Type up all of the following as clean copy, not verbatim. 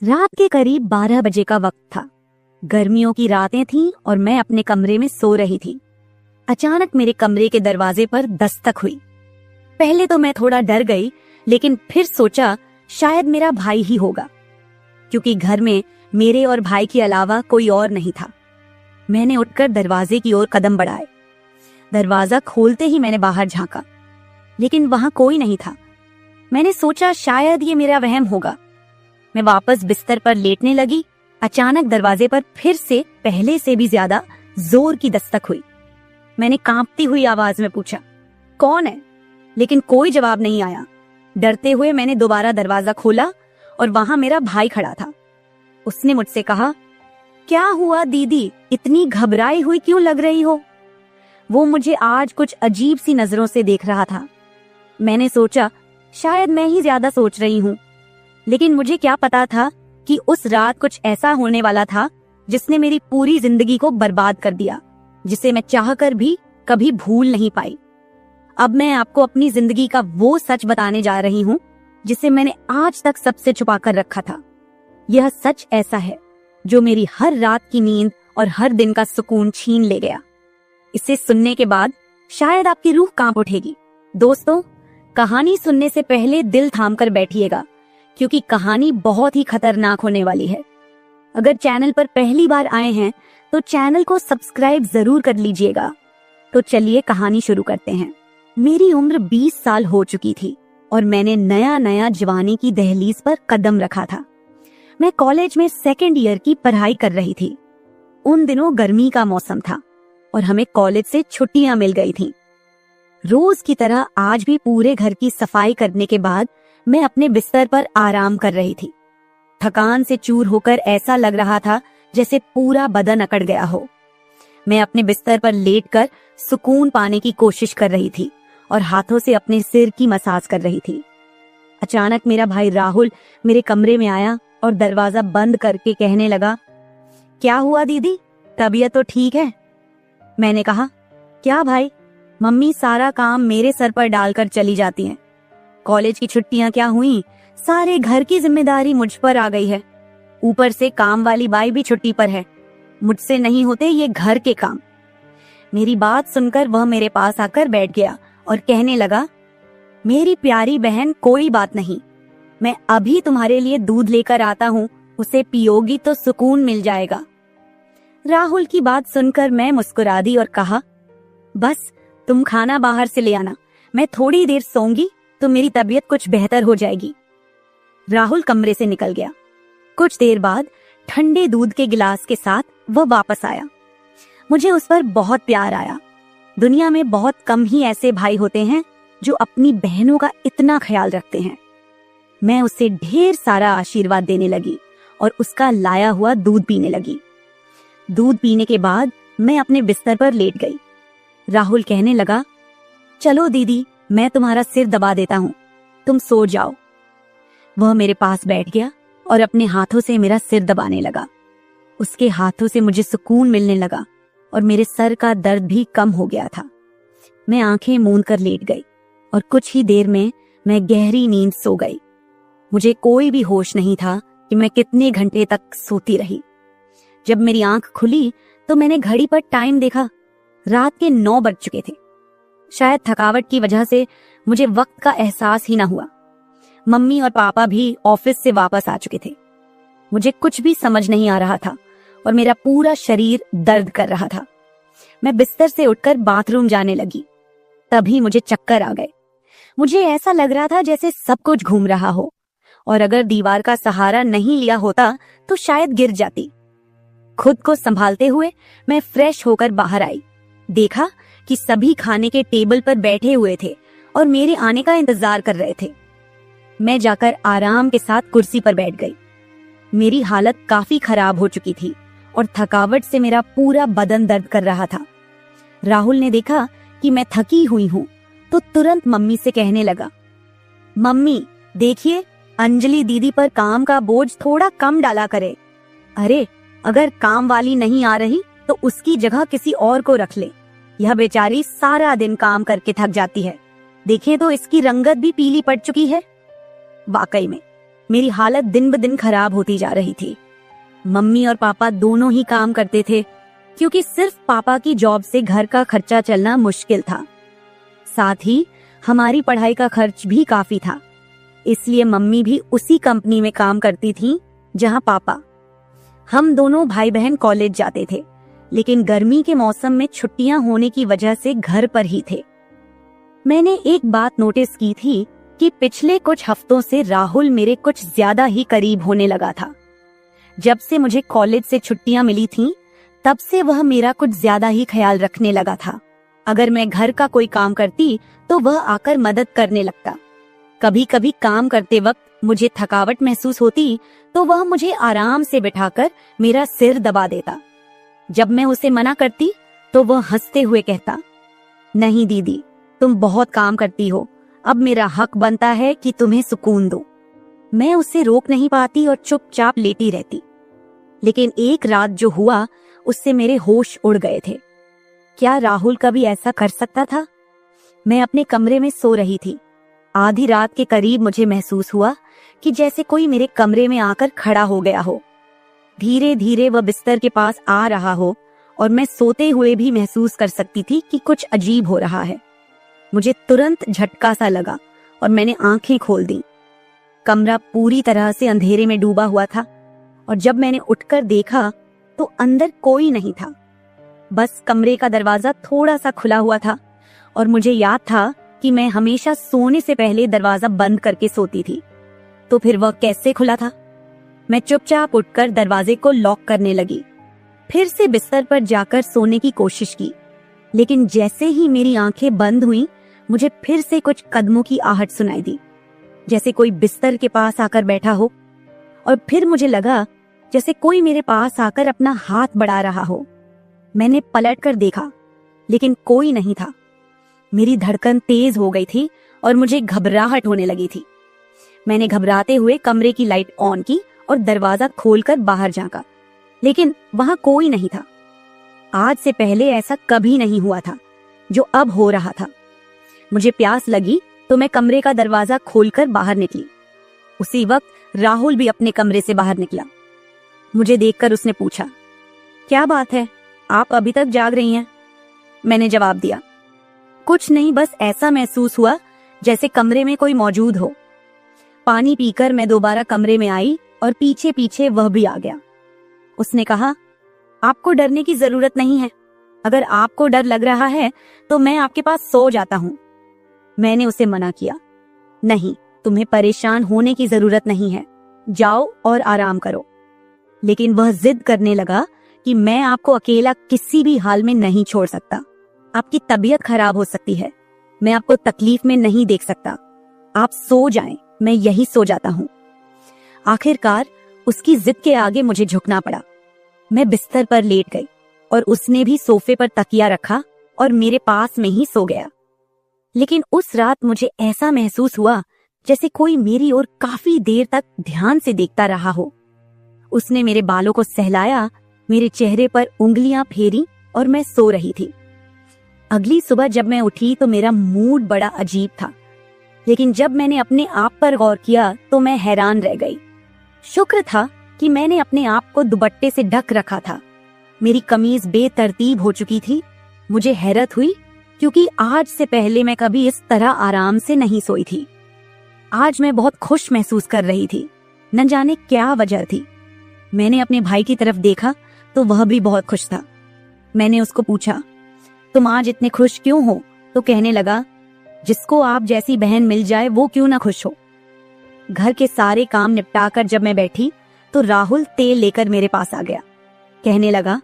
रात के करीब 12 बजे का वक्त था। गर्मियों की रातें थीं और मैं अपने कमरे में सो रही थी। अचानक मेरे कमरे के दरवाजे पर दस्तक हुई। पहले तो मैं थोड़ा डर गई, लेकिन फिर सोचा शायद मेरा भाई ही होगा, क्योंकि घर में मेरे और भाई के अलावा कोई और नहीं था। मैंने उठकर दरवाजे की ओर कदम बढ़ाए। दरवाजा खोलते ही मैंने बाहर झांका, लेकिन वहां कोई नहीं था। मैंने सोचा शायद ये मेरा वहम होगा। मैं वापस बिस्तर पर लेटने लगी। अचानक दरवाजे पर फिर से पहले से भी ज्यादा जोर की दस्तक हुई। मैंने कांपती हुई आवाज में पूछा, कौन है? लेकिन कोई जवाब नहीं आया। डरते हुए मैंने दोबारा दरवाजा खोला और वहां मेरा भाई खड़ा था। उसने मुझसे कहा, क्या हुआ दीदी, इतनी घबराई हुई क्यों लग रही हो? वो मुझे आज कुछ अजीब सी नजरों से देख रहा था। मैंने सोचा शायद मैं ही ज्यादा सोच रही हूँ, लेकिन मुझे क्या पता था कि उस रात कुछ ऐसा होने वाला था जिसने मेरी पूरी जिंदगी को बर्बाद कर दिया, जिसे मैं चाहकर भी कभी भूल नहीं पाई। अब मैं आपको अपनी जिंदगी का वो सच बताने जा रही हूँ जिसे मैंने आज तक सबसे छुपा कर रखा था। यह सच ऐसा है जो मेरी हर रात की नींद और हर दिन का सुकून छीन ले गया। इसे सुनने के बाद शायद आपकी रूह कांप उठेगी। दोस्तों, कहानी सुनने से पहले दिल थाम कर बैठिएगा, क्योंकि कहानी बहुत ही खतरनाक होने वाली है। अगर चैनल पर पहली बार आए हैं तो चैनल को सब्सक्राइब जरूर कर लीजिएगा। तो चलिए कहानी शुरू करते हैं। मेरी उम्र 20 साल हो चुकी थी और मैंने नया नया जवानी की दहलीज पर कदम रखा था। मैं कॉलेज में सेकेंड ईयर की पढ़ाई कर रही थी। उन दिनों गर्मी का मौसम था और हमें कॉलेज से छुट्टियां मिल गई थीं। रोज की तरह आज भी पूरे घर की सफाई करने के बाद मैं अपने बिस्तर पर आराम कर रही थी। थकान से चूर होकर ऐसा लग रहा था जैसे पूरा बदन अकड़ गया हो। मैं अपने बिस्तर पर लेटकर सुकून पाने की कोशिश कर रही थी और हाथों से अपने सिर की मसाज कर रही थी। अचानक मेरा भाई राहुल मेरे कमरे में आया और दरवाजा बंद करके कहने लगा, क्या हुआ दीदी, तबीयत तो ठीक है? मैंने कहा, क्या भाई, मम्मी सारा काम मेरे सर पर डालकर चली जाती हैं। कॉलेज की छुट्टियां क्या हुई, सारे घर की जिम्मेदारी मुझ पर आ गई है। ऊपर से काम वाली बाई भी छुट्टी पर है। मुझसे नहीं होते ये घर के काम। मेरी बात सुनकर वह मेरे पास आकर बैठ गया और कहने लगा, मेरी प्यारी बहन, कोई बात नहीं, मैं अभी तुम्हारे लिए दूध लेकर आता हूँ, उसे पियोगी तो सुकून मिल जाएगा। राहुल की बात सुनकर मैं मुस्कुरा दी और कहा, बस तुम खाना बाहर से ले आना, मैं थोड़ी देर सोऊंगी तो मेरी तबीयत कुछ बेहतर हो जाएगी। राहुल कमरे से निकल गया। कुछ देर बाद ठंडे दूध के गिलास के साथ वह वापस आया। मुझे उस पर बहुत प्यार आया। दुनिया में बहुत कम ही ऐसे भाई होते हैं जो अपनी बहनों का इतना ख्याल रखते हैं। मैं उसे ढेर सारा आशीर्वाद देने लगी और उसका लाया हुआ दूध पीने लगी। दूध पीने के बाद मैं अपने बिस्तर पर लेट गई। राहुल कहने लगा, चलो दीदी, मैं तुम्हारा सिर दबा देता हूँ, तुम सो जाओ। वह मेरे पास बैठ गया और अपने हाथों से मेरा सिर दबाने लगा। उसके हाथों से मुझे सुकून मिलने लगा और मेरे सर का दर्द भी कम हो गया था। मैं आंखें मूंद कर लेट गई और कुछ ही देर में मैं गहरी नींद सो गई। मुझे कोई भी होश नहीं था कि मैं कितने घंटे तक सोती रही। जब मेरी आंख खुली तो मैंने घड़ी पर टाइम देखा। रात के 9 बज चुके थे। शायद थकावट की वजह से मुझे वक्त का एहसास ही ना हुआ। मम्मी और पापा भी ऑफिस से वापस आ चुके थे। मुझे कुछ भी समझ नहीं आ रहा था और मेरा पूरा शरीर दर्द कर रहा था। मैं बिस्तर से उठकर बाथरूम जाने लगी। तभी मुझे चक्कर आ गए। मुझे ऐसा लग रहा था जैसे सब कुछ घूम रहा हो और अगर दीवार का सहारा नहीं लिया होता तो शायद गिर जाती। खुद को संभालते हुए मैं फ्रेश होकर बाहर आई। देखा कि सभी खाने के टेबल पर बैठे हुए थे और मेरे आने का इंतजार कर रहे थे। मैं जाकर आराम के साथ कुर्सी पर बैठ गई। मेरी हालत काफी खराब हो चुकी थी और थकावट से मेरा पूरा बदन दर्द कर रहा था। राहुल ने देखा कि मैं थकी हुई हूँ तो तुरंत मम्मी से कहने लगा, मम्मी देखिए, अंजलि दीदी पर काम का बोझ थोड़ा कम डाला करे। अरे, अगर काम वाली नहीं आ रही तो उसकी जगह किसी और को रख ले। यह बेचारी सारा दिन काम करके थक जाती है। देखें तो इसकी रंगत भी पीली पड़ चुकी है। वाकई में मेरी हालत दिन ब दिन खराब होती जा रही थी। मम्मी और पापा दोनों ही काम करते थे, क्योंकि सिर्फ पापा की जॉब से घर का खर्चा चलना मुश्किल था। साथ ही हमारी पढ़ाई का खर्च भी काफी था, इसलिए मम्मी भी उसी कंपनी में काम करती थी जहां पापा। हम दोनों भाई बहन कॉलेज जाते थे, लेकिन गर्मी के मौसम में छुट्टियां होने की वजह से घर पर ही थे। मैंने एक बात नोटिस की थी कि पिछले कुछ हफ्तों से राहुल मेरे कुछ ज्यादा ही करीब होने लगा था। जब से मुझे कॉलेज से छुट्टियां मिली थीं, तब से वह मेरा कुछ ज्यादा ही ख्याल रखने लगा था। अगर मैं घर का कोई काम करती तो वह आकर मदद करने लगता। कभी कभी काम करते वक्त मुझे थकावट महसूस होती तो वह मुझे आराम से बिठाकर मेरा सिर दबा देता। जब मैं उसे मना करती तो वह हंसते हुए कहता, नहीं दीदी, तुम बहुत काम करती हो, अब मेरा हक बनता है कि तुम्हें सुकून दो। मैं उसे रोक नहीं पाती और चुपचाप लेटी रहती। लेकिन एक रात जो हुआ, उससे मेरे होश उड़ गए थे। क्या राहुल कभी ऐसा कर सकता था? मैं अपने कमरे में सो रही थी। आधी रात के करीब मुझे महसूस हुआ कि जैसे कोई मेरे कमरे में आकर खड़ा हो गया हो। धीरे धीरे वह बिस्तर के पास आ रहा हो और मैं सोते हुए भी महसूस कर सकती थी कि कुछ अजीब हो रहा है। मुझे तुरंत झटका सा लगा और मैंने आंखें खोल दी। कमरा पूरी तरह से अंधेरे में डूबा हुआ था और जब मैंने उठकर देखा तो अंदर कोई नहीं था। बस कमरे का दरवाजा थोड़ा सा खुला हुआ था और मुझे याद था कि मैं हमेशा सोने से पहले दरवाजा बंद करके सोती थी। तो फिर वह कैसे खुला था? मैं चुपचाप उठकर दरवाजे को लॉक करने लगी। फिर से बिस्तर पर जाकर सोने की कोशिश की, लेकिन जैसे ही मेरी आंखें बंद हुईं, मुझे फिर से कुछ कदमों की आहट सुनाई दी, जैसे कोई बिस्तर के पास आकर बैठा हो। और फिर मुझे लगा जैसे कोई मेरे पास आकर अपना हाथ बढ़ा रहा हो। मैंने पलटकर देखा, लेकिन कोई नहीं था। मेरी धड़कन तेज हो गई थी और मुझे घबराहट होने लगी थी। मैंने घबराते हुए कमरे की लाइट ऑन की और दरवाजा खोलकर बाहर झांका, लेकिन वहां कोई नहीं था। आज से पहले ऐसा कभी नहीं हुआ था जो अब हो रहा था। मुझे प्यास लगी तो मैं कमरे का दरवाजा खोलकर बाहर निकली। उसी वक्त राहुल भी अपने कमरे से बाहर निकला। मुझे देखकर उसने पूछा, क्या बात है, आप अभी तक जाग रही हैं? मैंने जवाब दिया, कुछ नहीं, बस ऐसा महसूस हुआ जैसे कमरे में कोई मौजूद हो। पानी पीकर मैं दोबारा कमरे में आई और पीछे पीछे वह भी आ गया। उसने कहा, आपको डरने की जरूरत नहीं है। अगर आपको डर लग रहा है तो मैं आपके पास सो जाता हूँ। मैंने उसे मना किया, नहीं, तुम्हें परेशान होने की जरूरत नहीं है, जाओ और आराम करो। लेकिन वह जिद करने लगा कि मैं आपको अकेला किसी भी हाल में नहीं छोड़ सकता। आपकी तबीयत खराब हो सकती है, मैं आपको तकलीफ में नहीं देख सकता। आप सो जाएं, मैं यही सो जाता हूँ। आखिरकार उसकी जिद के आगे मुझे झुकना पड़ा। मैं बिस्तर पर लेट गई और उसने भी सोफे पर तकिया रखा और मेरे पास में ही सो गया। लेकिन उस रात मुझे ऐसा महसूस हुआ जैसे कोई मेरी ओर काफी देर तक ध्यान से देखता रहा हो। उसने मेरे बालों को सहलाया, मेरे चेहरे पर उंगलियां फेरी और मैं सो रही थी। अगली सुबह जब मैं उठी तो मेरा मूड बड़ा अजीब था, लेकिन जब मैंने अपने आप पर गौर किया तो मैं हैरान रह गई। शुक्र था कि मैंने अपने आप को दुपट्टे से ढक रखा था। मेरी कमीज बेतरतीब हो चुकी थी। मुझे हैरत हुई क्योंकि आज से पहले मैं कभी इस तरह आराम से नहीं सोई थी। आज मैं बहुत खुश महसूस कर रही थी, न जाने क्या वजह थी। मैंने अपने भाई की तरफ देखा तो वह भी बहुत खुश था। मैंने उसको पूछा, तुम आज इतने खुश क्यों हो? तो कहने लगा, जिसको आप जैसी बहन मिल जाए वो क्यों ना खुश हो। घर के सारे काम निपटाकर जब मैं बैठी तो राहुल तेल लेकर मेरे पास आ गया। कहने लगा,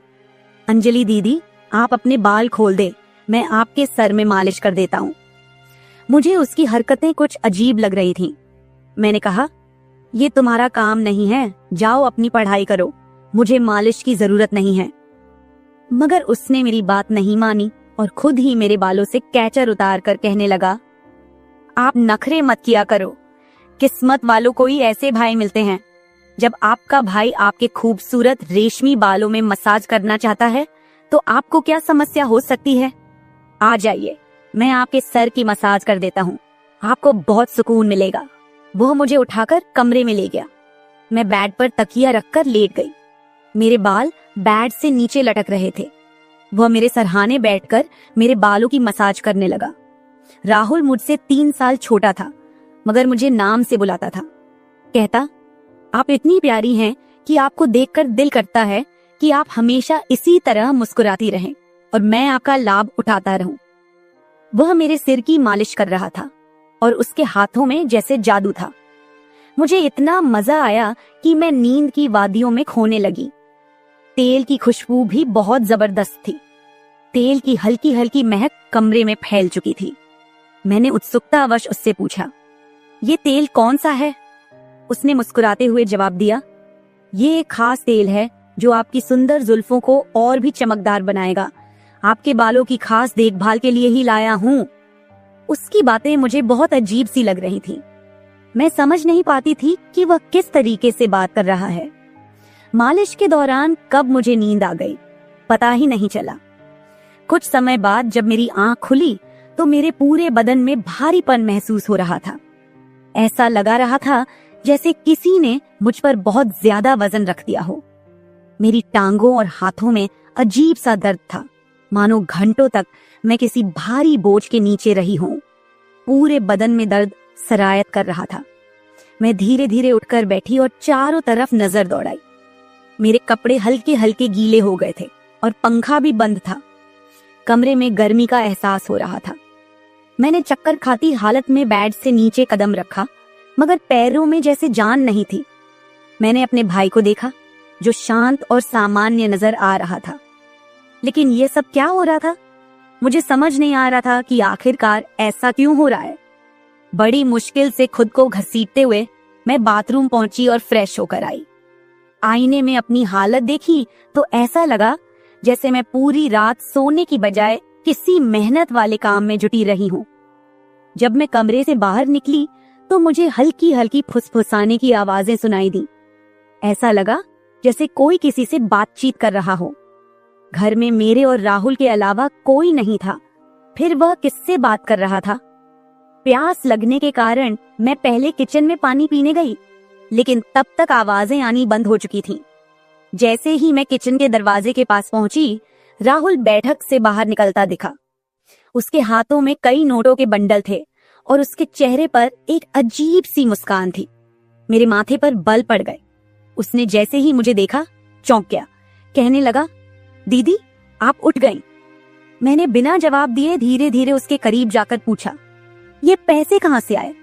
अंजलि दीदी, आप अपने बाल खोल दे, मैं आपके सर में मालिश कर देता हूँ। मुझे उसकी हरकतें कुछ अजीब लग रही थीं। मैंने कहा, ये तुम्हारा काम नहीं है, जाओ अपनी पढ़ाई करो, मुझे मालिश की जरूरत नहीं है। मगर उसने मेरी बात नहीं मानी और खुद ही मेरे बालों से कैचर उतार कर कहने लगा, आप नखरे मत किया करो, किस्मत वालों को ही ऐसे भाई मिलते हैं। जब आपका भाई आपके खूबसूरत रेशमी बालों में मसाज करना चाहता है तो आपको क्या समस्या हो सकती है? आ जाइए, मैं आपके सर की मसाज कर देता हूँ, आपको बहुत सुकून मिलेगा। वह मुझे उठाकर कमरे में ले गया। मैं बेड पर तकिया रखकर लेट गई। मेरे बाल बेड से नीचे लटक रहे थे। वह मेरे सरहाने बैठकर मेरे बालों की मसाज करने लगा। राहुल मुझसे 3 साल छोटा था, मगर मुझे नाम से बुलाता था। कहता, आप इतनी प्यारी हैं कि आपको देखकर दिल करता है कि आप हमेशा इसी तरह मुस्कुराती रहें और मैं आपका लाभ उठाता रहूं। वह मेरे सिर की मालिश कर रहा था और उसके हाथों में जैसे जादू था। मुझे इतना मजा आया कि मैं नींद की वादियों में खोने लगी। तेल की खुशबू भी बहुत जबरदस्त थी। तेल की हल्की हल्की महक कमरे में फैल चुकी थी। मैंने उत्सुकतावश उससे पूछा, ये तेल कौन सा है? उसने मुस्कुराते हुए जवाब दिया, ये एक खास तेल है जो आपकी सुंदर जुल्फों को और भी चमकदार बनाएगा। आपके बालों की खास देखभाल के लिए ही लाया हूँ। उसकी बातें मुझे बहुत अजीब सी लग रही थी। मैं समझ नहीं पाती थी कि वह किस तरीके से बात कर रहा है। मालिश के दौरान कब मुझे नींद आ गई, पता ही नहीं चला। कुछ समय बाद जब मेरी आंख खुली तो मेरे पूरे बदन में भारीपन महसूस हो रहा था। ऐसा लगा रहा था जैसे किसी ने मुझ पर बहुत ज्यादा वजन रख दिया हो। मेरी टांगों और हाथों में अजीब सा दर्द था, मानो घंटों तक मैं किसी भारी बोझ के नीचे रही हूं। पूरे बदन में दर्द सरायत कर रहा था। मैं धीरे धीरे उठकर बैठी और चारों तरफ नजर दौड़ाई। मेरे कपड़े हल्के हल्के गीले हो गए थे और पंखा भी बंद था। कमरे में गर्मी का एहसास हो रहा था। मैंने चक्कर खाती हालत में बेड से नीचे कदम रखा, मगर पैरों में जैसे जान नहीं थी। मैंने अपने भाई को देखा जो शांत और सामान्य नजर आ रहा था। लेकिन यह सब क्या हो रहा था? मुझे समझ नहीं आ रहा था कि आखिरकार ऐसा क्यों हो रहा है। बड़ी मुश्किल से खुद को घसीटते हुए मैं बाथरूम पहुंची और फ्रेश होकर आई। आईने में अपनी हालत देखी तो ऐसा लगा जैसे मैं पूरी रात सोने की बजाय किसी मेहनत वाले काम में जुटी रही हूं। जब मैं कमरे से बाहर निकली तो मुझे हल्की हल्की फुसफुसाने की आवाजें सुनाई दी। ऐसा लगा जैसे कोई किसी से बातचीत कर रहा हो। घर में मेरे और राहुल के अलावा कोई नहीं था। फिर वह किससे बात कर रहा था? प्यास लगने के कारण मैं पहले किचन में पानी पीने गई, लेकिन तब तक आवाजें आनी बंद हो चुकी थीं। जैसे ही मैं किचन के दरवाजे के पास पहुंची, राहुल बैठक से बाहर निकलता दिखा। उसके हाथों में कई नोटों के बंडल थे और उसके चेहरे पर एक अजीब सी मुस्कान थी। मेरे माथे पर बल पड़ गए। उसने जैसे ही मुझे देखा चौंक गया। कहने लगा, दीदी आप उठ गईं। मैंने बिना जवाब दिए धीरे धीरे उसके करीब जाकर पूछा, ये पैसे कहां से आए?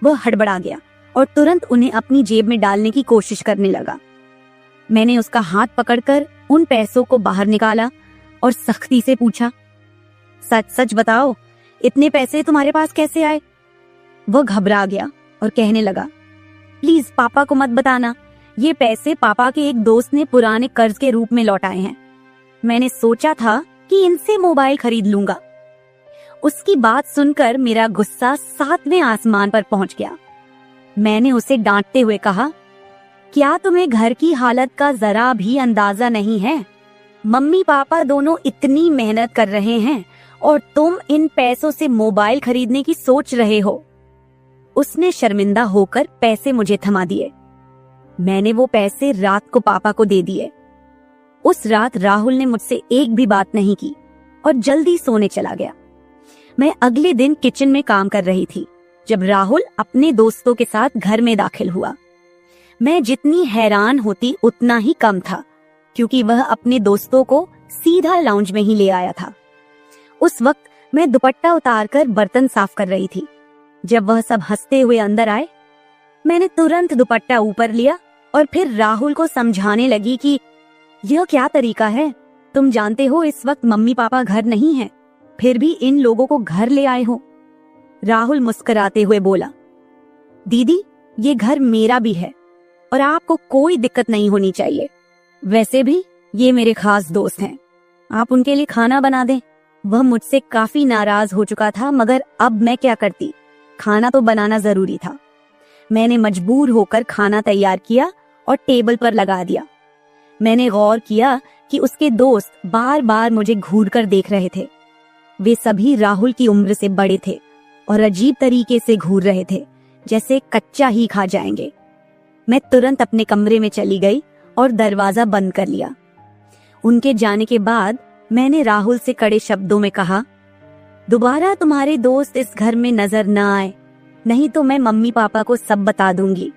वह हड़बड़ा गया और तुरंत उन्हें अपनी जेब में डालने की कोशिश करने लगा। मैंने उसका हाथ पकड़कर उन पैसों को बाहर निकाला और सख्ती से पूछा, सच सच बताओ, इतने पैसे तुम्हारे पास कैसे आए? वह घबरा गया और कहने लगा, प्लीज पापा को मत बताना। ये पैसे पापा के एक दोस्त ने पुराने कर्ज के रूप में लौटाए हैं। मैंने सोचा था कि इनसे मोबाइल खरीद लूंगा। उसकी बात सुनकर मेरा गुस्सा 7वें आसमान पर पहुंच गया। मैंने उसे डांटते हुए कहा, क्या तुम्हें घर की हालत का जरा भी अंदाजा नहीं है? मम्मी पापा दोनों इतनी मेहनत कर रहे हैं और तुम इन पैसों से मोबाइल खरीदने की सोच रहे हो। उसने शर्मिंदा होकर पैसे मुझे थमा दिए। मैंने वो पैसे रात को पापा को दे दिए। उस रात राहुल ने मुझसे एक भी बात नहीं की और जल्दी सोने चला गया। मैं अगले दिन किचन में काम कर रही थी जब राहुल अपने दोस्तों के साथ घर में दाखिल हुआ। मैं जितनी हैरान होती उतना ही कम था, क्योंकि वह अपने दोस्तों को सीधा लाउंज में ही ले आया था। उस वक्त मैं दुपट्टा उतारकर बर्तन साफ कर रही थी। जब वह सब हंसते हुए अंदर आए, मैंने तुरंत दुपट्टा ऊपर लिया और फिर राहुल को समझाने लगी कि यह क्या तरीका है? तुम जानते हो इस वक्त मम्मी पापा घर नहीं हैं, फिर भी इन लोगों को घर ले आए हो। राहुल मुस्कुराते हुए बोला, दीदी ये घर मेरा भी है और आपको कोई दिक्कत नहीं होनी चाहिए। वैसे भी ये मेरे खास दोस्त हैं, आप उनके लिए खाना बना दें। वह मुझसे काफी नाराज हो चुका था, मगर अब मैं क्या करती? खाना तो बनाना जरूरी था। मैंने मजबूर होकर खाना तैयार किया और टेबल पर लगा दिया। मैंने गौर किया कि उसके दोस्त बार बार मुझे घूर कर देख रहे थे। वे सभी राहुल की उम्र से बड़े थे और अजीब तरीके से घूर रहे थे, जैसे कच्चा ही खा जाएंगे। मैं तुरंत अपने कमरे में चली गई और दरवाजा बंद कर लिया। उनके जाने के बाद मैंने राहुल से कड़े शब्दों में कहा, दोबारा तुम्हारे दोस्त इस घर में नजर न आए, नहीं तो मैं मम्मी पापा को सब बता दूंगी।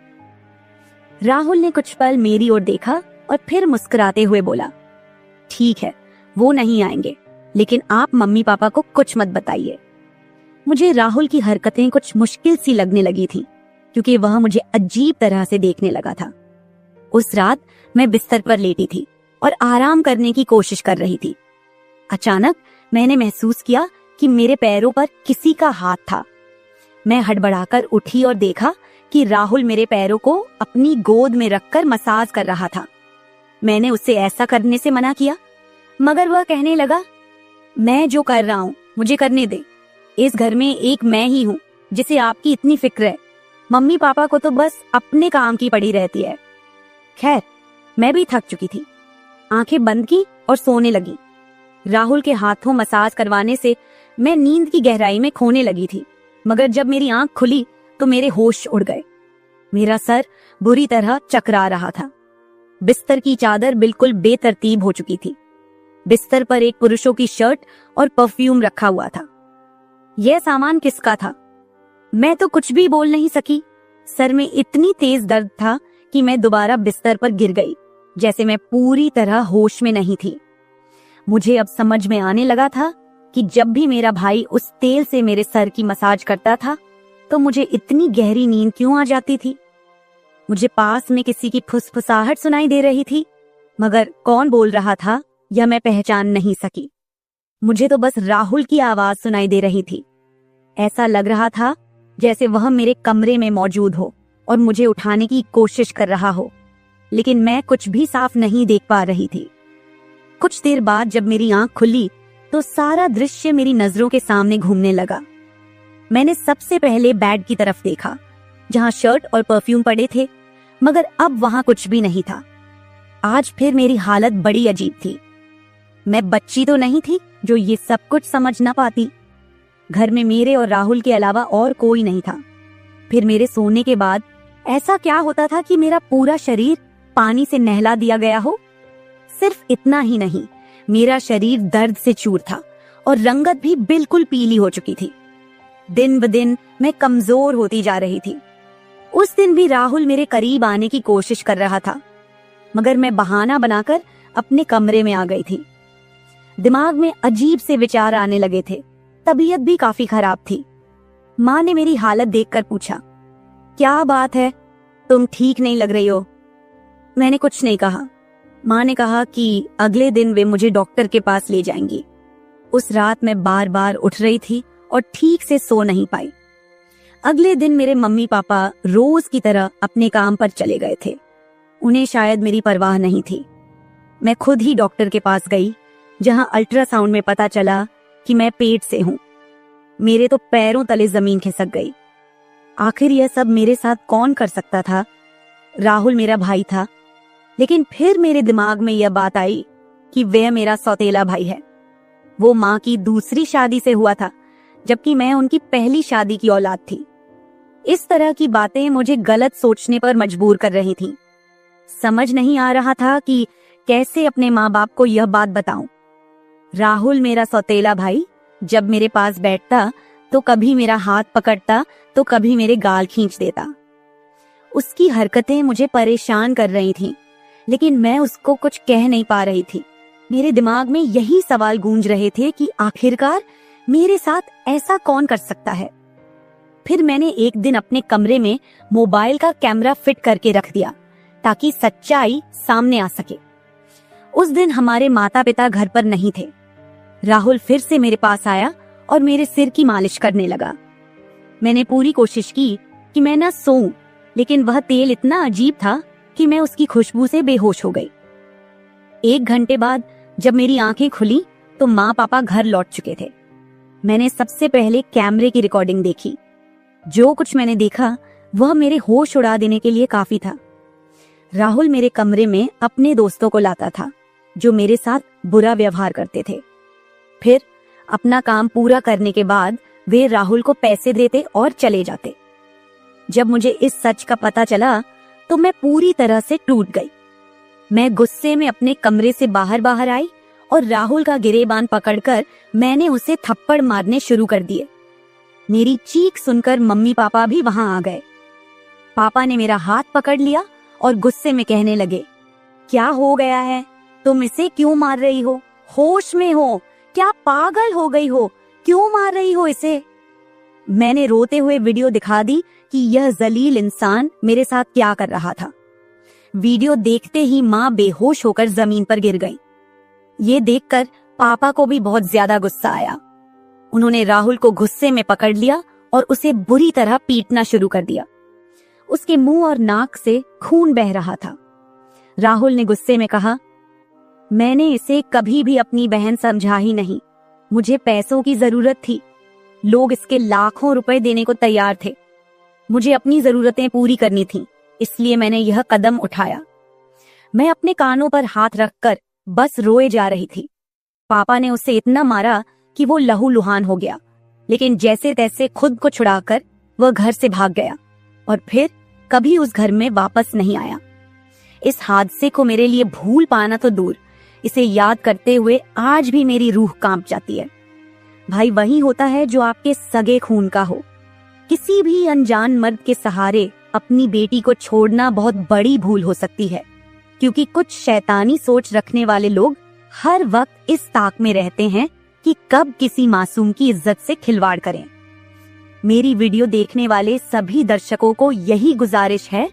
राहुल ने कुछ पल मेरी ओर देखा और फिर मुस्कुराते हुए बोला, ठीक है, वो नहीं आएंगे, लेकिन आप मम्मी पापा को कुछ मत बताइए। मुझे राहुल की हरकतें कुछ मुश्किल सी लगने लगी थी, क्योंकि वह मुझे अजीब तरह से देखने लगा था। उस रात मैं बिस्तर पर लेटी थी और आराम करने की कोशिश कर रही थी। अचानक मैंने महसूस किया कि मेरे पैरों पर किसी का हाथ था। मैं हड़बड़ाकर उठी और देखा कि राहुल मेरे पैरों को अपनी गोद में रखकर मसाज कर रहा था। मैंने उससे ऐसा करने से मना किया, मगर वह कहने लगा, मैं जो कर रहा हूँ मुझे करने दे। इस घर में एक मैं ही हूँ जिसे आपकी इतनी फिक्र है। मम्मी पापा को तो बस अपने काम की पड़ी रहती है। खैर, मैं भी थक चुकी थी। आंखें बंद की और सोने लगी। राहुल के हाथों मसाज करवाने से मैं नींद की गहराई में खोने लगी थी, मगर जब मेरी आंख खुली तो मेरे होश उड़ गए। मेरा सर बुरी तरह चकरा रहा था। बिस्तर की चादर बिल्कुल बेतरतीब हो चुकी थी। बिस्तर पर एक पुरुषों की शर्ट और परफ्यूम रखा हुआ था। यह सामान किसका था? मैं तो कुछ भी बोल नहीं सकी। सर में इतनी तेज दर्द था कि मैं दोबारा बिस्तर पर गिर गई, जैसे मैं पूरी तरह होश में नहीं थी। मुझे अब समझ में आने लगा था कि जब भी मेरा भाई उस तेल से मेरे सर की मसाज करता था तो मुझे इतनी गहरी नींद क्यों आ जाती थी। मुझे पास में किसी की फुसफुसाहट सुनाई दे रही थी, मगर कौन बोल रहा था यह मैं पहचान नहीं सकी। मुझे तो बस राहुल की आवाज सुनाई दे रही थी। ऐसा लग रहा था जैसे वह मेरे कमरे में मौजूद हो और मुझे उठाने की कोशिश कर रहा हो, लेकिन मैं कुछ भी साफ नहीं देख पा रही थी। कुछ देर बाद जब मेरी आंख खुली तो सारा दृश्य मेरी नजरों के सामने घूमने लगा। मैंने सबसे पहले बेड की तरफ देखा, जहां शर्ट और परफ्यूम पड़े थे, मगर अब वहां कुछ भी नहीं था। आज फिर मेरी हालत बड़ी अजीब थी। मैं बच्ची तो नहीं थी जो ये सब कुछ समझ ना पाती। घर में मेरे और राहुल के अलावा और कोई नहीं था। फिर मेरे सोने के बाद ऐसा क्या होता था कि मेरा पूरा शरीर पानी से नहला दिया गया हो? सिर्फ इतना ही नहीं, मेरा शरीर दर्द से चूर था और रंगत भी बिल्कुल पीली हो चुकी थी। दिन ब दिन मैं कमजोर होती जा रही थी। उस दिन भी राहुल मेरे करीब आने की कोशिश कर रहा था, मगर मैं बहाना बनाकर अपने कमरे में आ गई थी। दिमाग में अजीब से विचार आने लगे थे। तबीयत भी काफी खराब थी। माँ ने मेरी हालत देखकर पूछा, क्या बात है, तुम ठीक नहीं लग रही हो? मैंने कुछ नहीं कहा। माँ ने कहा कि अगले दिन वे मुझे डॉक्टर के पास ले जाएंगी। उस रात मैं बार बार उठ रही थी और ठीक से सो नहीं पाई। अगले दिन मेरे मम्मी पापा रोज की तरह अपने काम पर चले गए थे। उन्हें शायद मेरी परवाह नहीं थी। मैं खुद ही डॉक्टर के पास गई, जहां अल्ट्रासाउंड में पता चला कि मैं पेट से हूं। मेरे तो पैरों तले जमीन खिसक गई। आखिर यह सब मेरे साथ कौन कर सकता था? राहुल मेरा भाई था, लेकिन फिर मेरे दिमाग में यह बात आई कि वह मेरा सौतेला भाई है। वो माँ की दूसरी शादी से हुआ था, जबकि मैं उनकी पहली शादी की औलाद थी। इस तरह की बातें मुझे गलत सोचने पर मजबूर कर रही थीं। समझ नहीं आ रहा था कि कैसे अपने माँ बाप को यह बात बताऊं। राहुल मेरा सौतेला भाई जब मेरे पास बैठता तो कभी मेरा हाथ पकड़ता तो कभी मेरे गाल खींच देता। उसकी हरकतें मुझे परेशान कर रही थीं, लेकिन मैं उसको कुछ कह नहीं पा रही थी। मेरे दिमाग में यही सवाल गूंज रहे थे कि आखिरकार मेरे साथ ऐसा कौन कर सकता है। फिर मैंने एक दिन अपने कमरे में मोबाइल का कैमरा फिट करके रख दिया ताकि सच्चाई सामने आ सके। उस दिन हमारे माता पिता घर पर नहीं थे। राहुल फिर से मेरे पास आया और मेरे सिर की मालिश करने लगा। मैंने पूरी कोशिश की कि मैं ना सोऊं, लेकिन वह तेल इतना अजीब था कि मैं उसकी खुशबू से बेहोश हो गई। 1 घंटे बाद जब मेरी आंखें खुली तो माँ पापा घर लौट चुके थे। मैंने सबसे पहले कैमरे की रिकॉर्डिंग देखी। जो कुछ मैंने देखा वह मेरे होश उड़ा देने के लिए काफी था। राहुल मेरे कमरे में अपने दोस्तों को लाता था जो मेरे साथ बुरा व्यवहार करते थे। फिर अपना काम पूरा करने के बाद वे राहुल को पैसे देते और चले जाते। जब मुझे इस सच का पता चला तो मैं पूरी तरह से टूट गई। मैं गुस्से में अपने कमरे से बाहर आई और राहुल का गिरेबान पकड़कर मैंने उसे थप्पड़ मारने शुरू कर दिए। मेरी चीख सुनकर मम्मी पापा भी वहां आ गए। पापा ने मेरा हाथ पकड़ लिया और गुस्से में कहने लगे, क्या हो गया है? तुम इसे क्यों मार रही हो? होश में हो? क्या पागल हो गई हो? क्यों मार रही हो इसे? मैंने रोते हुए वीडियो दिखा दी कि यह जलील इंसान मेरे साथ क्या कर रहा था। वीडियो देखते ही माँ बेहोश होकर जमीन पर गिर गई। ये देखकर पापा को भी बहुत ज्यादा गुस्सा आया। उन्होंने राहुल को गुस्से में पकड़ लिया और उसे बुरी तरह पीटना शुरू कर दिया। उसके मुंह और नाक से खून बह रहा था। राहुल ने गुस्से में कहा, मैंने इसे कभी भी अपनी बहन समझा ही नहीं। मुझे पैसों की जरूरत थी। लोग इसके लाखों रुपए देने को तैयार थे। मुझे अपनी जरूरतें पूरी करनी थी, इसलिए मैंने यह कदम उठाया। मैं अपने कानों पर हाथ रखकर बस रोए जा रही थी। पापा ने उसे इतना मारा कि वो लहूलुहान हो गया, लेकिन जैसे तैसे खुद को छुड़ाकर वह घर से भाग गया और फिर कभी उस घर में वापस नहीं आया। इस हादसे को मेरे लिए भूल पाना तो दूर, इसे याद करते हुए आज भी मेरी रूह कांप जाती है। भाई वही होता है जो आपके सगे खून का हो। किसी भी अनजान मर्द के सहारे अपनी बेटी को छोड़ना बहुत बड़ी भूल हो सकती है, क्योंकि कुछ शैतानी सोच रखने वाले लोग हर वक्त इस ताक में रहते हैं कि कब किसी मासूम की इज्जत से खिलवाड़ करें। मेरी वीडियो देखने वाले सभी दर्शकों को यही गुजारिश है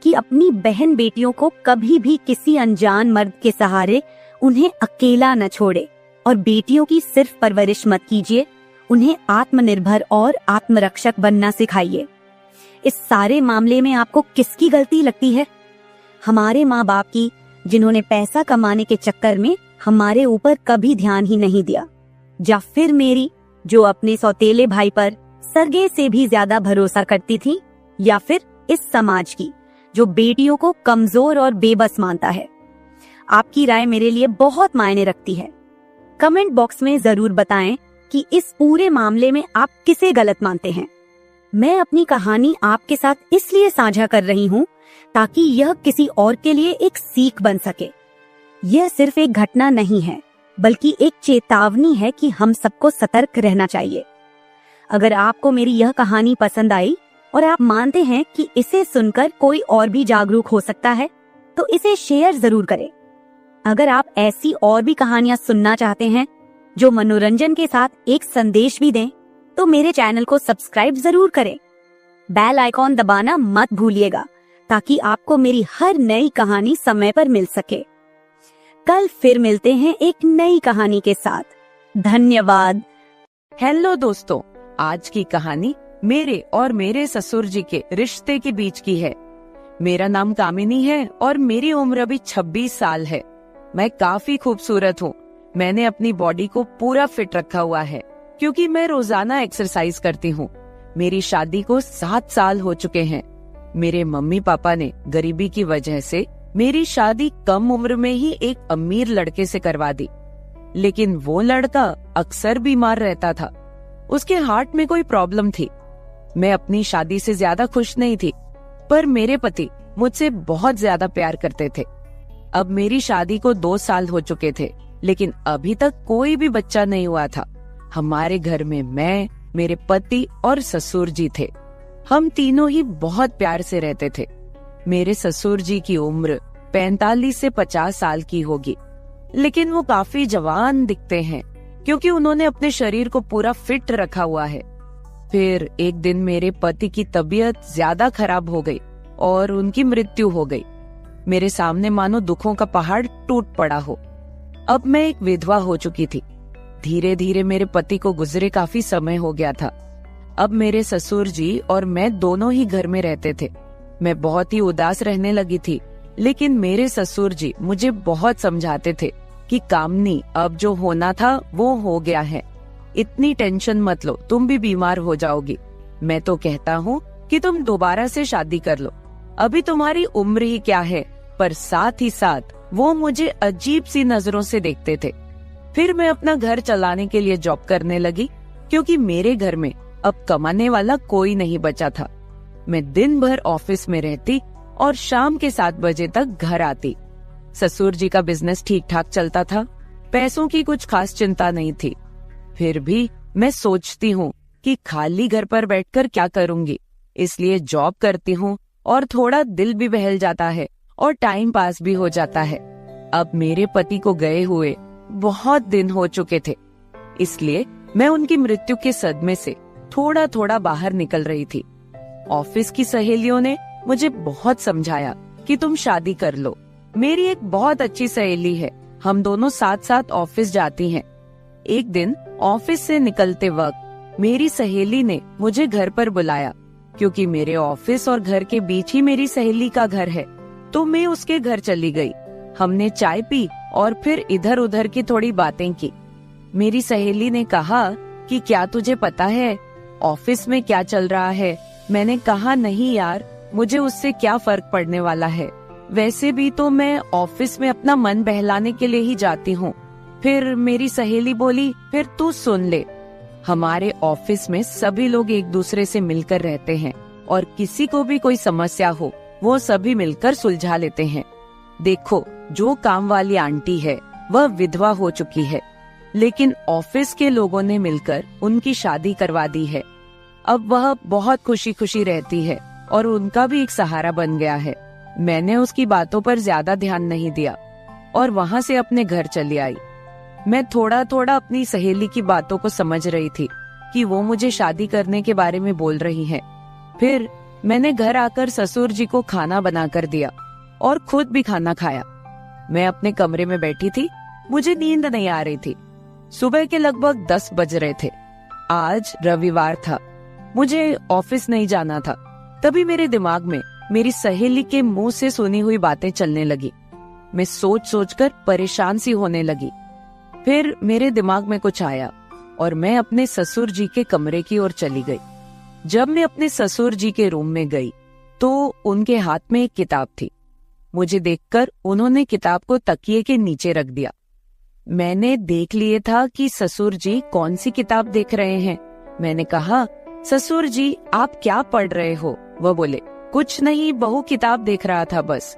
कि अपनी बहन बेटियों को कभी भी किसी अनजान मर्द के सहारे उन्हें अकेला न छोड़े और बेटियों की सिर्फ परवरिश मत कीजिए, उन्हें आत्मनिर्भर और आत्मरक्षक बनना सिखाइए। इस सारे मामले में आपको किसकी गलती लगती है? हमारे माँ बाप की, जिन्होंने पैसा कमाने के चक्कर में हमारे ऊपर कभी ध्यान ही नहीं दिया, या फिर मेरी, जो अपने सौतेले भाई पर सरगे से भी ज्यादा भरोसा करती थी, या फिर इस समाज की, जो बेटियों को कमजोर और बेबस मानता है। आपकी राय मेरे लिए बहुत मायने रखती है। कमेंट बॉक्स में जरूर बताएं कि इस पूरे मामले में आप किसे गलत मानते हैं। मैं अपनी कहानी आपके साथ इसलिए साझा कर रही हूँ ताकि यह किसी और के लिए एक सीख बन सके। यह सिर्फ एक घटना नहीं है, बल्कि एक चेतावनी है कि हम सबको सतर्क रहना चाहिए। अगर आपको मेरी यह कहानी पसंद आई और आप मानते हैं कि इसे सुनकर कोई और भी जागरूक हो सकता है, तो इसे शेयर जरूर करें। अगर आप ऐसी और भी कहानियां सुनना चाहते हैं जो मनोरंजन के साथ एक संदेश भी दें, तो मेरे चैनल को सब्सक्राइब जरूर करें। बेल आइकॉन दबाना मत भूलिएगा ताकि आपको मेरी हर नई कहानी समय पर मिल सके। कल फिर मिलते हैं एक नई कहानी के साथ। धन्यवाद। हेलो दोस्तों, आज की कहानी मेरे और मेरे ससुर जी के रिश्ते के बीच की है। मेरा नाम कामिनी है और मेरी उम्र अभी 26 साल है। मैं काफी खूबसूरत हूँ। मैंने अपनी बॉडी को पूरा फिट रखा हुआ है क्योंकि मैं रोजाना एक्सरसाइज करती हूँ। मेरी शादी को 7 साल हो चुके हैं। मेरे मम्मी पापा ने गरीबी की वजह से मेरी शादी कम उम्र में ही एक अमीर लड़के से करवा दी, लेकिन वो लड़का अक्सर बीमार रहता था। उसके हार्ट में कोई प्रॉब्लम थी। मैं अपनी शादी से ज्यादा खुश नहीं थी, पर मेरे पति मुझसे बहुत ज्यादा प्यार करते थे। अब मेरी शादी को 2 साल हो चुके थे, लेकिन अभी तक कोई भी बच्चा नहीं हुआ था। हमारे घर में मैं, मेरे पति और ससुर जी थे। हम तीनों ही बहुत प्यार से रहते थे। मेरे ससुर जी की उम्र 45 से 50 साल की होगी, लेकिन वो काफी जवान दिखते हैं क्योंकि उन्होंने अपने शरीर को पूरा फिट रखा हुआ है। फिर एक दिन मेरे पति की तबीयत ज्यादा खराब हो गई और उनकी मृत्यु हो गई। मेरे सामने मानो दुखों का पहाड़ टूट पड़ा हो। अब मैं एक विधवा हो चुकी थी। धीरे धीरे मेरे पति को गुजरे काफी समय हो गया था। अब मेरे ससुर जी और मैं दोनों ही घर में रहते थे। मैं बहुत ही उदास रहने लगी थी, लेकिन मेरे ससुर जी मुझे बहुत समझाते थे कि कामनी, अब जो होना था वो हो गया है, इतनी टेंशन मत लो, तुम भी बीमार हो जाओगी। मैं तो कहता हूँ कि तुम दोबारा से शादी कर लो, अभी तुम्हारी उम्र ही क्या है। पर साथ ही साथ वो मुझे अजीब सी नजरों से देखते थे। फिर मैं अपना घर चलाने के लिए जॉब करने लगी क्योंकि मेरे घर में अब कमाने वाला कोई नहीं बचा था। मैं दिन भर ऑफिस में रहती और शाम के 7 बजे तक घर आती। ससुर जी का बिजनेस ठीक ठाक चलता था, पैसों की कुछ खास चिंता नहीं थी। फिर भी मैं सोचती हूँ कि खाली घर पर बैठकर क्या करूंगी, इसलिए जॉब करती हूँ और थोड़ा दिल भी बहल जाता है और टाइम पास भी हो जाता है। अब मेरे पति को गए हुए बहुत दिन हो चुके थे, इसलिए मैं उनकी मृत्यु के सदमे से थोड़ा थोड़ा बाहर निकल रही थी। ऑफिस की सहेलियों ने मुझे बहुत समझाया कि तुम शादी कर लो। मेरी एक बहुत अच्छी सहेली है, हम दोनों साथ साथ ऑफिस जाती हैं। एक दिन ऑफिस से निकलते वक्त मेरी सहेली ने मुझे घर पर बुलाया, क्योंकि मेरे ऑफिस और घर के बीच ही मेरी सहेली का घर है। तो मैं उसके घर चली गई। हमने चाय पी और फिर इधर उधर की थोड़ी बातें की। मेरी सहेली ने कहा कि क्या तुझे पता है ऑफिस में क्या चल रहा है? मैंने कहा नहीं यार, मुझे उससे क्या फर्क पड़ने वाला है, वैसे भी तो मैं ऑफिस में अपना मन बहलाने के लिए ही जाती हूँ। फिर मेरी सहेली बोली, फिर तू सुन ले, हमारे ऑफिस में सभी लोग एक दूसरे से मिलकर रहते हैं और किसी को भी कोई समस्या हो वो सभी मिलकर सुलझा लेते हैं। देखो, जो काम वाली आंटी है वह विधवा हो चुकी है, लेकिन ऑफिस के लोगों ने मिलकर उनकी शादी करवा दी है। अब वह बहुत खुशी खुशी रहती है और उनका भी एक सहारा बन गया है। मैंने उसकी बातों पर ज्यादा ध्यान नहीं दिया और वहाँ से अपने घर चली आई। मैं थोड़ा थोड़ा अपनी सहेली की बातों को समझ रही थी कि वो मुझे शादी करने के बारे में बोल रही है। फिर मैंने घर आकर ससुर जी को खाना बनाकर दिया और खुद भी खाना खाया। मैं अपने कमरे में बैठी थी, मुझे नींद नहीं आ रही थी। सुबह के लगभग 10 बज रहे थे। आज रविवार था, मुझे ऑफिस नहीं जाना था। तभी मेरे दिमाग में मेरी सहेली के मुंह से सुनी हुई बातें चलने लगी। मैं सोच सोचकर परेशान सी होने लगी। फिर मेरे दिमाग में कुछ आया और मैं अपने ससुर जी के कमरे की ओर चली गई। जब मैं अपने ससुर जी के रूम में गई तो उनके हाथ में एक किताब थी। मुझे देखकर उन्होंने किताब को तकिए के नीचे रख दिया। मैंने देख लिए था कि ससुर जी कौन सी किताब देख रहे हैं। मैंने कहा, ससुर जी आप क्या पढ़ रहे हो? वह बोले, कुछ नहीं बहू, किताब देख रहा था बस।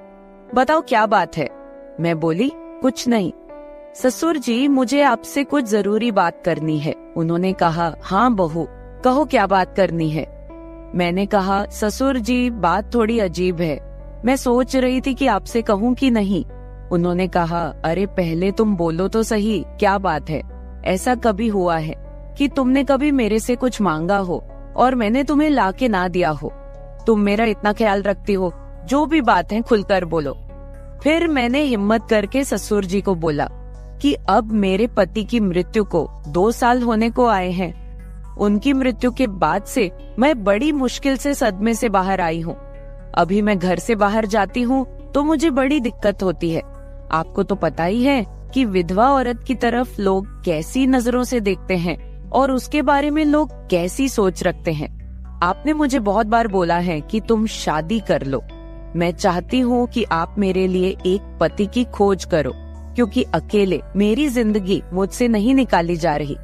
बताओ क्या बात है? मैं बोली, कुछ नहीं ससुर जी, मुझे आपसे कुछ जरूरी बात करनी है। उन्होंने कहा, हाँ बहू कहो, क्या बात करनी है? मैंने कहा, ससुर जी बात थोड़ी अजीब है, मैं सोच रही थी कि आपसे कहूँ कि नहीं। उन्होंने कहा, अरे पहले तुम बोलो तो सही, क्या बात है? ऐसा कभी हुआ है कि तुमने कभी मेरे से कुछ मांगा हो और मैंने तुम्हें लाके ना दिया हो? तुम मेरा इतना ख्याल रखती हो, जो भी बात है खुलकर बोलो। फिर मैंने हिम्मत करके ससुर जी को बोला कि अब मेरे पति की मृत्यु को 2 साल होने को आए हैं। उनकी मृत्यु के बाद से मैं बड़ी मुश्किल से सदमे से बाहर आई हूँ। अभी मैं घर से बाहर जाती हूँ तो मुझे बड़ी दिक्कत होती है। आपको तो पता ही है कि विधवा औरत की तरफ लोग कैसी नजरों से देखते हैं और उसके बारे में लोग कैसी सोच रखते हैं। आपने मुझे बहुत बार बोला है कि तुम शादी कर लो। मैं चाहती हूँ कि आप मेरे लिए एक पति की खोज करो, क्योंकि अकेले मेरी जिंदगी मुझसे नहीं निकाली जा रही।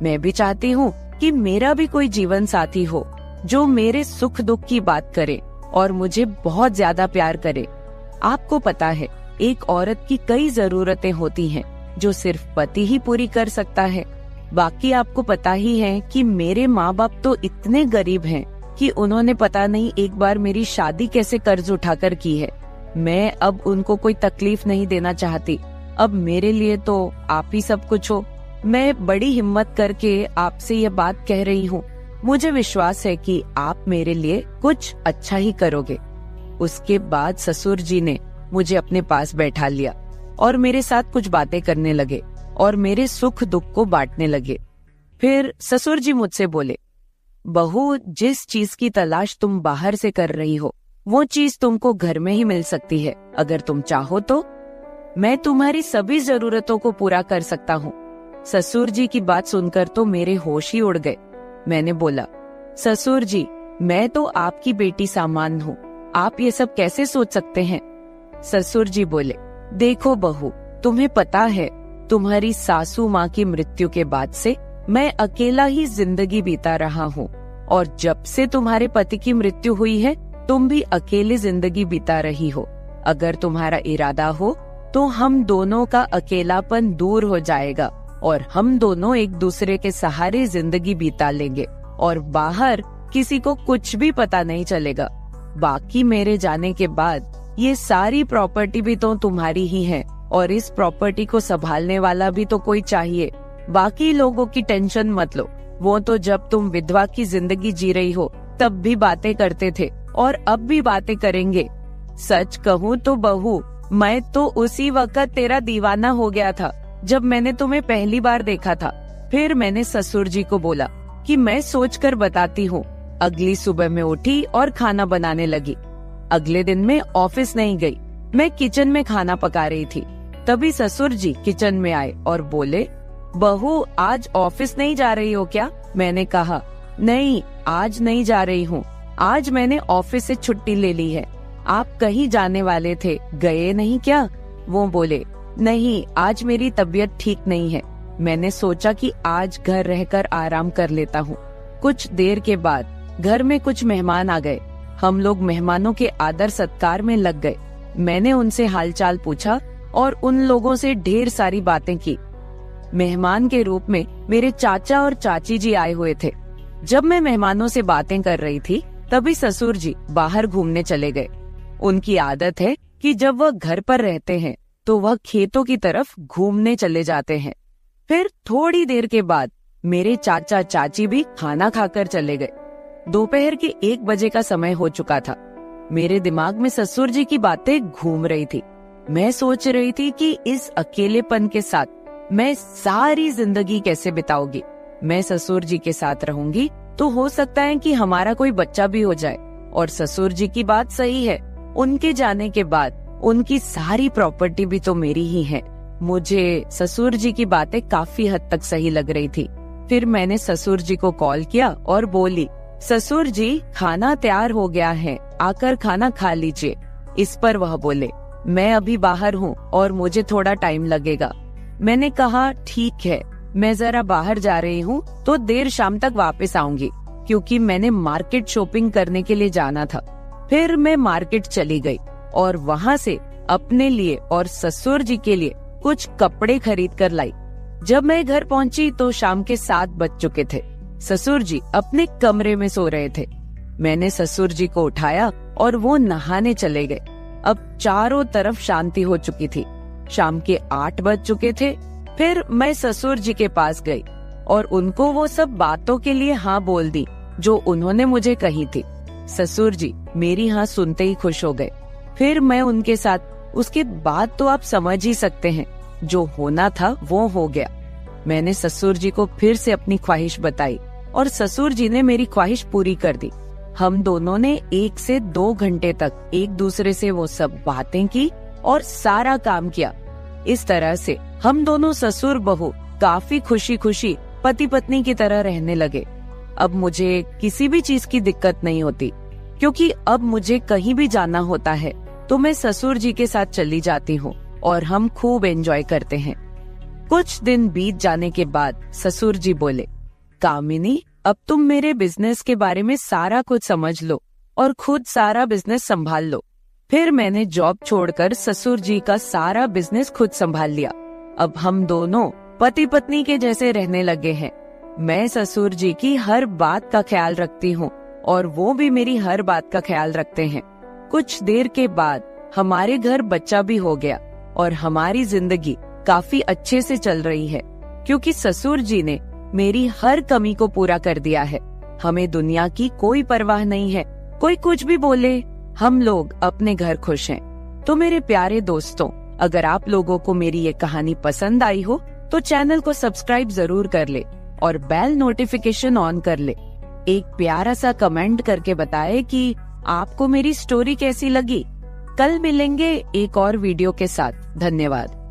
मैं भी चाहती हूँ कि मेरा भी कोई जीवन साथी हो जो मेरे सुख दुख की बात करे और मुझे बहुत ज्यादा प्यार करे। आपको पता है, एक औरत की कई जरूरतें होती हैं जो सिर्फ पति ही पूरी कर सकता है। बाकी आपको पता ही है कि मेरे माँ बाप तो इतने गरीब हैं कि उन्होंने पता नहीं एक बार मेरी शादी कैसे कर्ज उठाकर की है। मैं अब उनको कोई तकलीफ नहीं देना चाहती। अब मेरे लिए तो आप ही सब कुछ हो। मैं बड़ी हिम्मत करके आपसे ये बात कह रही हूँ। मुझे विश्वास है कि आप मेरे लिए कुछ अच्छा ही करोगे। उसके बाद ससुर जी ने मुझे अपने पास बैठा लिया और मेरे साथ कुछ बातें करने लगे और मेरे सुख दुख को बांटने लगे। फिर ससुर जी मुझसे बोले, बहू, जिस चीज की तलाश तुम बाहर से कर रही हो वो चीज तुमको घर में ही मिल सकती है। अगर तुम चाहो तो मैं तुम्हारी सभी जरूरतों को पूरा कर सकता हूँ। ससुर जी की बात सुनकर तो मेरे होश ही उड़ गए। मैंने बोला, ससुर जी, मैं तो आपकी बेटी सामान हूँ, आप ये सब कैसे सोच सकते हैं? ससुर जी बोले, देखो बहू, तुम्हें पता है तुम्हारी सासू माँ की मृत्यु के बाद से मैं अकेला ही जिंदगी बीता रहा हूँ। और जब से तुम्हारे पति की मृत्यु हुई है तुम भी अकेले जिंदगी बिता रही हो। अगर तुम्हारा इरादा हो तो हम दोनों का अकेलापन दूर हो जाएगा और हम दोनों एक दूसरे के सहारे जिंदगी बिता लेंगे और बाहर किसी को कुछ भी पता नहीं चलेगा। बाकी मेरे जाने के बाद ये सारी प्रॉपर्टी भी तो तुम्हारी ही है और इस प्रॉपर्टी को संभालने वाला भी तो कोई चाहिए। बाकी लोगों की टेंशन मत लो, वो तो जब तुम विधवा की जिंदगी जी रही हो तब भी बातें करते थे और अब भी बातें करेंगे। सच कहूँ तो बहू, मैं तो उसी वक्त तेरा दीवाना हो गया था जब मैंने तुम्हें पहली बार देखा था। फिर मैंने ससुर जी को बोला कि मैं सोचकर बताती हूँ। अगली सुबह मैं उठी और खाना बनाने लगी। अगले दिन मैं ऑफिस नहीं गई, मैं किचन में खाना पका रही थी। तभी ससुर जी किचन में आए और बोले, बहू आज ऑफिस नहीं जा रही हो क्या? मैंने कहा, नहीं आज नहीं जा रही हूँ, आज मैंने ऑफिस से छुट्टी ले ली है। आप कहीं जाने वाले थे, गए नहीं क्या? वो बोले, नहीं आज मेरी तबीयत ठीक नहीं है, मैंने सोचा कि आज घर रहकर आराम कर लेता हूँ। कुछ देर के बाद घर में कुछ मेहमान आ गए। हम लोग मेहमानों के आदर सत्कार में लग गए। मैंने उनसे हालचाल पूछा और उन लोगों से ढेर सारी बातें की। मेहमान के रूप में मेरे चाचा और चाची जी आए हुए थे। जब मैं मेहमानों से बातें कर रही थी तभी ससुर जी बाहर घूमने चले गए। उनकी आदत है कि जब वह घर पर रहते हैं तो वह खेतों की तरफ घूमने चले जाते हैं। फिर थोड़ी देर के बाद मेरे चाचा चाची भी खाना खाकर चले गए। दोपहर के 1 बजे का समय हो चुका था। मेरे दिमाग में ससुर जी की बातें घूम रही थी। मैं सोच रही थी कि इस अकेलेपन के साथ मैं सारी जिंदगी कैसे बिताऊंगी। मैं ससुर जी के साथ रहूंगी तो हो सकता है कि हमारा कोई बच्चा भी हो जाए। और ससुर जी की बात सही है, उनके जाने के बाद उनकी सारी प्रॉपर्टी भी तो मेरी ही है। मुझे ससुर जी की बातें काफी हद तक सही लग रही थी। फिर मैंने ससुर जी को कॉल किया और बोली, ससुर जी खाना तैयार हो गया है, आकर खाना खा लीजिए। इस पर वह बोले, मैं अभी बाहर हूँ और मुझे थोड़ा टाइम लगेगा। मैंने कहा ठीक है, मैं जरा बाहर जा रही हूँ तो देर शाम तक वापस आऊंगी, क्योंकि मैंने मार्केट शॉपिंग करने के लिए जाना था। फिर मैं मार्केट चली गई और वहाँ से अपने लिए और ससुर जी के लिए कुछ कपड़े खरीद कर लाई। जब मैं घर पहुँची तो शाम के 7 बज चुके थे। ससुर जी अपने कमरे में सो रहे थे। मैंने ससुर जी को उठाया और वो नहाने चले गए। अब चारों तरफ शांति हो चुकी थी। शाम के 8 बज चुके थे। फिर मैं ससुर जी के पास गई और उनको वो सब बातों के लिए हाँ बोल दी जो उन्होंने मुझे कही थी। ससुर जी मेरी हाँ सुनते ही खुश हो गए। फिर मैं उनके साथ, उसके बाद तो आप समझ ही सकते हैं, जो होना था वो हो गया। मैंने ससुर जी को फिर से अपनी ख्वाहिश बताई और ससुर जी ने मेरी ख्वाहिश पूरी कर दी। हम दोनों ने 1 से 2 घंटे तक एक दूसरे से वो सब बातें की और सारा काम किया। इस तरह से हम दोनों ससुर बहू काफी खुशी खुशी पति पत्नी की तरह रहने लगे। अब मुझे किसी भी चीज की दिक्कत नहीं होती, क्योंकि अब मुझे कहीं भी जाना होता है तो मैं ससुर जी के साथ चली जाती हूँ और हम खूब एंजॉय करते हैं। कुछ दिन बीत जाने के बाद ससुर जी बोले, कामिनी अब तुम मेरे बिजनेस के बारे में सारा कुछ समझ लो और खुद सारा बिजनेस संभाल लो। फिर मैंने जॉब छोड़कर ससुर जी का सारा बिजनेस खुद संभाल लिया। अब हम दोनों पति पत्नी के जैसे रहने लगे हैं। मैं ससुर जी की हर बात का ख्याल रखती हूँ और वो भी मेरी हर बात का ख्याल रखते हैं। कुछ देर के बाद हमारे घर बच्चा भी हो गया और हमारी जिंदगी काफी अच्छे से चल रही है, क्योंकि ससुर जी ने मेरी हर कमी को पूरा कर दिया है। हमें दुनिया की कोई परवाह नहीं है, कोई कुछ भी बोले, हम लोग अपने घर खुश हैं। तो मेरे प्यारे दोस्तों, अगर आप लोगों को मेरी ये कहानी पसंद आई हो तो चैनल को सब्सक्राइब जरूर कर ले और बेल नोटिफिकेशन ऑन कर ले। एक प्यारा सा कमेंट करके बताएं कि आपको मेरी स्टोरी कैसी लगी। कल मिलेंगे एक और वीडियो के साथ। धन्यवाद।